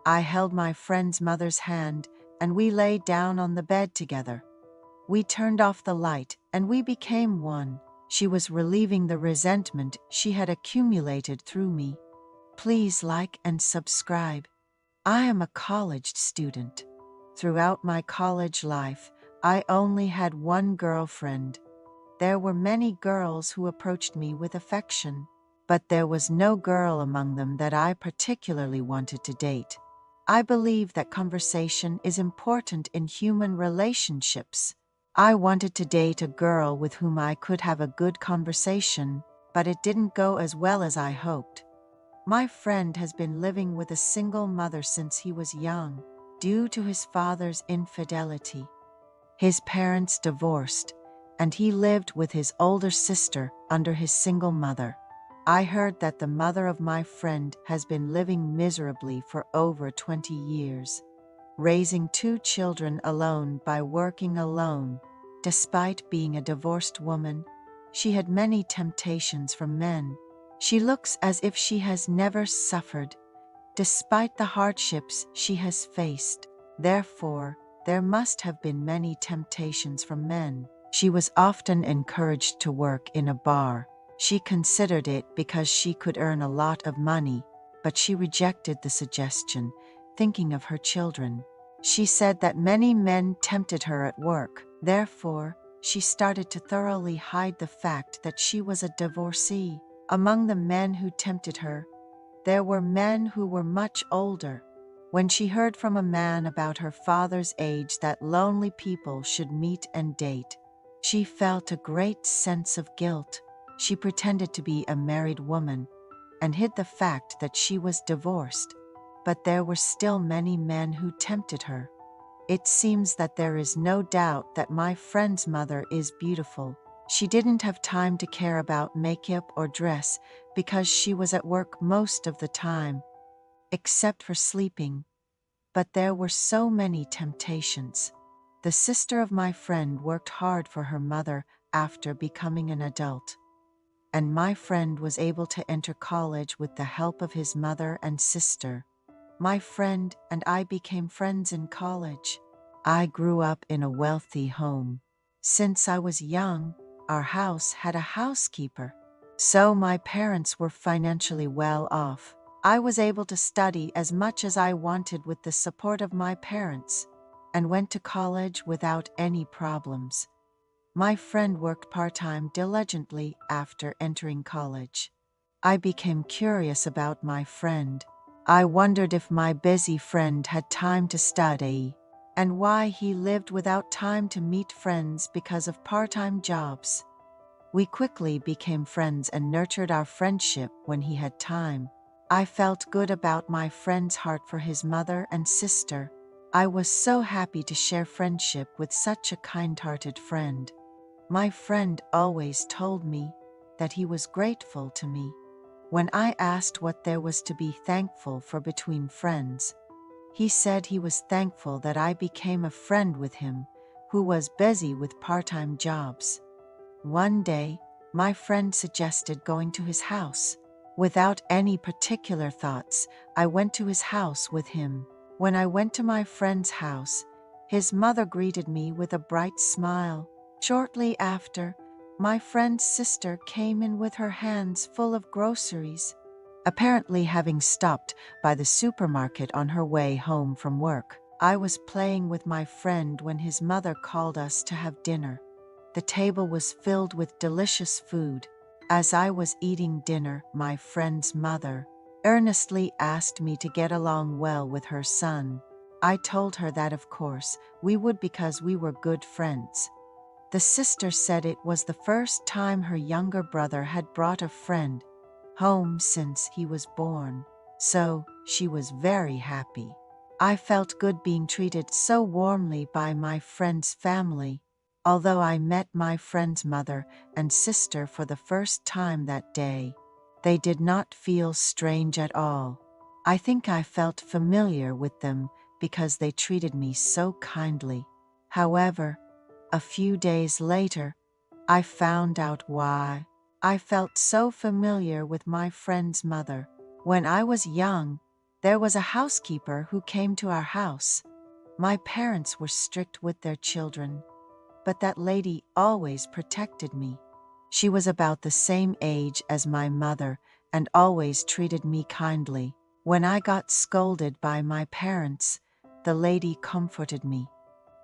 I held my friend's mother's hand, and we lay down on the bed together. We turned off the light, and we became one. She was relieving the resentment she had accumulated through me. Please like and subscribe. I am a college student. Throughout my college life, I only had one girlfriend. There were many girls who approached me with affection, but there was no girl among them that I particularly wanted to date. I believe that conversation is important in human relationships. I wanted to date a girl with whom I could have a good conversation, but it didn't go as well as I hoped. My friend has been living with a single mother since he was young, due to his father's infidelity. His parents divorced, and he lived with his older sister under his single mother. I heard that the mother of my friend has been living miserably for over 20 years, raising 2 children alone by working alone. Despite being a divorced woman, she had many temptations from men. She looks as if she has never suffered, despite the hardships she has faced. Therefore, there must have been many temptations from men. She was often encouraged to work in a bar. She considered it because she could earn a lot of money, but she rejected the suggestion, thinking of her children. She said that many men tempted her at work. Therefore, she started to thoroughly hide the fact that she was a divorcee. Among the men who tempted her, there were men who were much older. When she heard from a man about her father's age that lonely people should meet and date, she felt a great sense of guilt. She pretended to be a married woman and hid the fact that she was divorced, but there were still many men who tempted her. It seems that there is no doubt that my friend's mother is beautiful. She didn't have time to care about makeup or dress because she was at work most of the time, except for sleeping. But there were so many temptations. The sister of my friend worked hard for her mother after becoming an adult, and my friend was able to enter college with the help of his mother and sister. My friend and I became friends in college. I grew up in a wealthy home. Since I was young, our house had a housekeeper, so my parents were financially well off. I was able to study as much as I wanted with the support of my parents, and went to college without any problems. My friend worked part-time diligently after entering college. I became curious about my friend. I wondered if my busy friend had time to study, and why he lived without time to meet friends because of part-time jobs. We quickly became friends and nurtured our friendship when he had time. I felt good about my friend's heart for his mother and sister. I was so happy to share friendship with such a kind-hearted friend. My friend always told me that he was grateful to me. When I asked what there was to be thankful for between friends, he said he was thankful that I became a friend with him, who was busy with part-time jobs. One day, my friend suggested going to his house. Without any particular thoughts, I went to his house with him. When I went to my friend's house, his mother greeted me with a bright smile. Shortly after, my friend's sister came in with her hands full of groceries, apparently having stopped by the supermarket on her way home from work. I was playing with my friend when his mother called us to have dinner. The table was filled with delicious food. As I was eating dinner, my friend's mother earnestly asked me to get along well with her son. I told her that of course we would because we were good friends. The sister said it was the first time her younger brother had brought a friend home since he was born, so she was very happy. I felt good being treated so warmly by my friend's family. Although I met my friend's mother and sister for the first time that day, they did not feel strange at all. I think I felt familiar with them because they treated me so kindly. However, a few days later, I found out why. I felt so familiar with my friend's mother. When I was young, There was a housekeeper who came to our house. My parents were strict with their children, but that lady always protected me. She was about the same age as my mother and always treated me kindly. When I got scolded by my parents, the lady comforted me.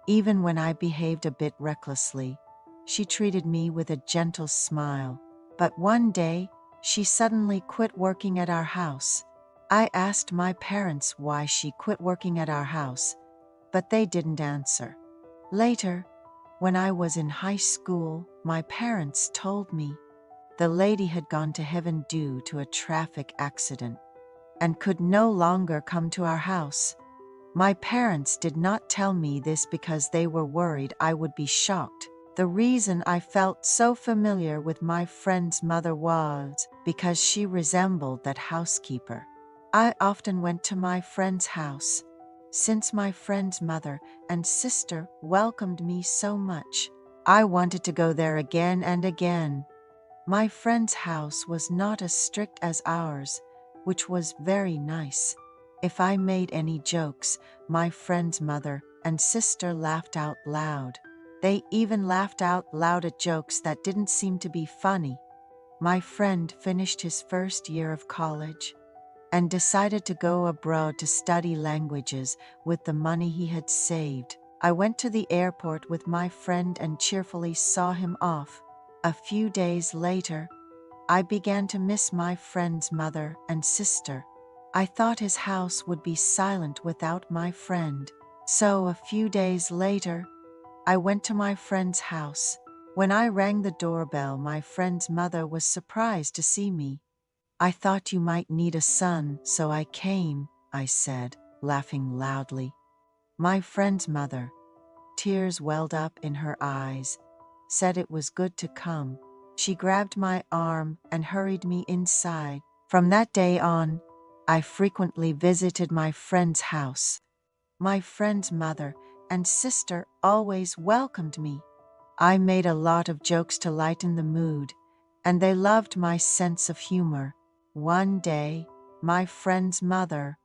Even when I behaved a bit recklessly, she treated me with a gentle smile. But one day, she suddenly quit working at our house. I asked my parents why she quit working at our house, but they didn't answer. Later, when I was in high school, my parents told me the lady had gone to heaven due to a traffic accident and could no longer come to our house. My parents did not tell me this because they were worried I would be shocked. The reason I felt so familiar with my friend's mother was because she resembled that housekeeper. I often went to my friend's house. Since my friend's mother and sister welcomed me so much, I wanted to go there again and again. My friend's house was not as strict as ours, which was very nice. If I made any jokes, my friend's mother and sister laughed out loud. They even laughed out loud at jokes that didn't seem to be funny. My friend finished his first year of college and decided to go abroad to study languages with the money he had saved. I went to the airport with my friend and cheerfully saw him off. A few days later, I began to miss my friend's mother and sister. I thought his house would be silent without my friend. So a few days later, I went to my friend's house. When I rang the doorbell, my friend's mother was surprised to see me. "I thought you might need a son, so I came," I said, laughing loudly. My friend's mother, tears welled up in her eyes, said it was good to come. She grabbed my arm and hurried me inside. From that day on, I frequently visited my friend's house. My friend's mother and sister always welcomed me. I made a lot of jokes to lighten the mood, and they loved my sense of humor. One day, my friend's mother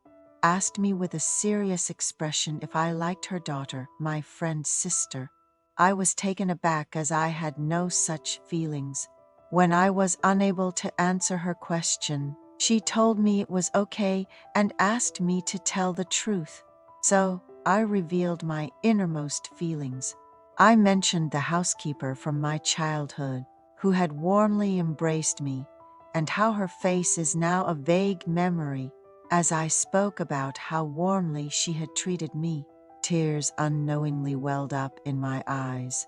asked me with a serious expression if I liked her daughter, my friend's sister. I was taken aback as I had no such feelings. When I was unable to answer her question, she told me it was okay and asked me to tell the truth. So, I revealed my innermost feelings. I mentioned the housekeeper from my childhood, who had warmly embraced me, and how her face is now a vague memory. As I spoke about how warmly she had treated me, tears unknowingly welled up in my eyes.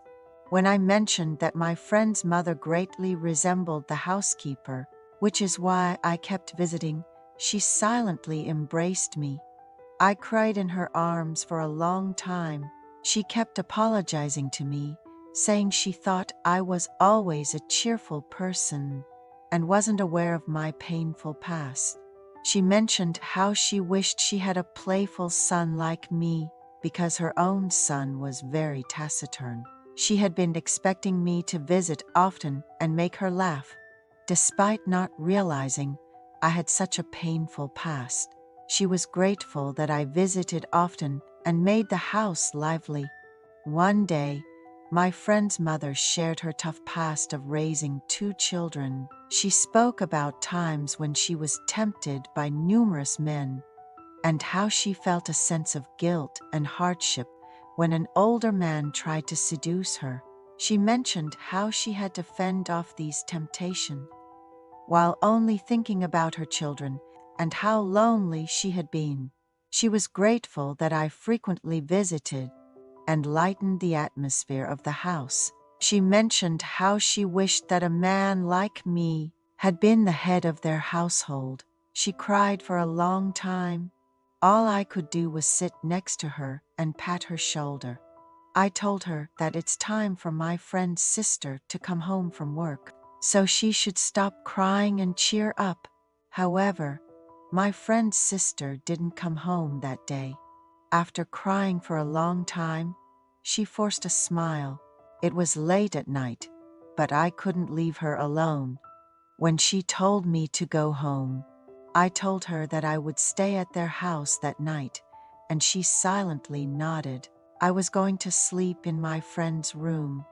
When I mentioned that my friend's mother greatly resembled the housekeeper, which is why I kept visiting, she silently embraced me. I cried in her arms for a long time. She kept apologizing to me, saying she thought I was always a cheerful person and wasn't aware of my painful past. She mentioned how she wished she had a playful son like me because her own son was very taciturn. She had been expecting me to visit often and make her laugh, despite not realizing I had such a painful past. She was grateful that I visited often and made the house lively. One day, my friend's mother shared her tough past of raising 2 children. She spoke about times when she was tempted by numerous men and how she felt a sense of guilt and hardship when an older man tried to seduce her. She mentioned how she had to fend off these temptations while only thinking about her children and how lonely she had been. She was grateful that I frequently visited and lightened the atmosphere of the house. She mentioned how she wished that a man like me had been the head of their household. She cried for a long time. All I could do was sit next to her and pat her shoulder. I told her that it's time for my friend's sister to come home from work, so she should stop crying and cheer up. However, my friend's sister didn't come home that day. After crying for a long time, she forced a smile. It was late at night, but I couldn't leave her alone. When she told me to go home, I told her that I would stay at their house that night, and she silently nodded. I was going to sleep in my friend's room,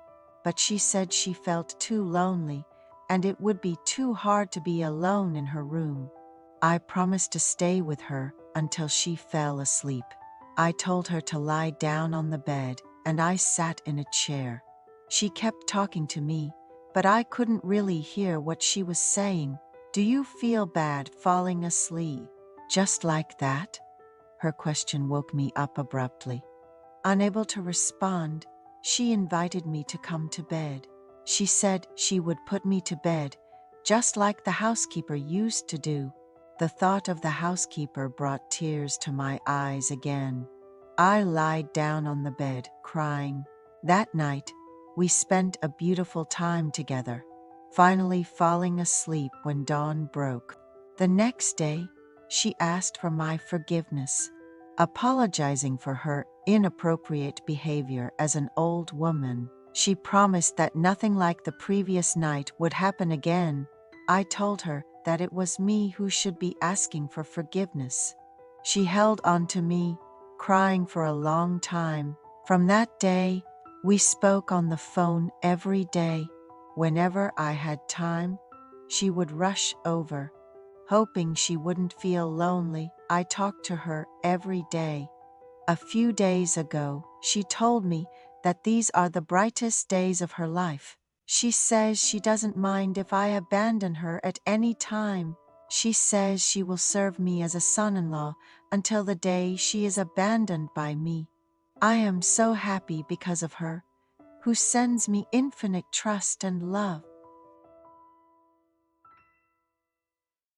but she said she felt too lonely and it would be too hard to be alone in her room. I promised to stay with her until she fell asleep. I told her to lie down on the bed, and I sat in a chair. She kept talking to me, but I couldn't really hear what she was saying. "Do you feel bad falling asleep? Just like that?" Her question woke me up abruptly. Unable to respond, she invited me to come to bed. She said she would put me to bed, just like the housekeeper used to do. The thought of the housekeeper brought tears to my eyes again. I lied down on the bed, crying. That night, we spent a beautiful time together, finally falling asleep when dawn broke. The next day, she asked for my forgiveness, apologizing for her inappropriate behavior as an old woman. She promised that nothing like the previous night would happen again. I told her that it was me who should be asking for forgiveness. She held on to me, crying for a long time. From that day, we spoke on the phone every day. Whenever I had time, she would rush over. Hoping she wouldn't feel lonely, I talked to her every day. A few days ago, she told me that these are the brightest days of her life. She says she doesn't mind if I abandon her at any time. She says she will serve me as a son-in-law until the day she is abandoned by me. I am so happy because of her, who sends me infinite trust and love.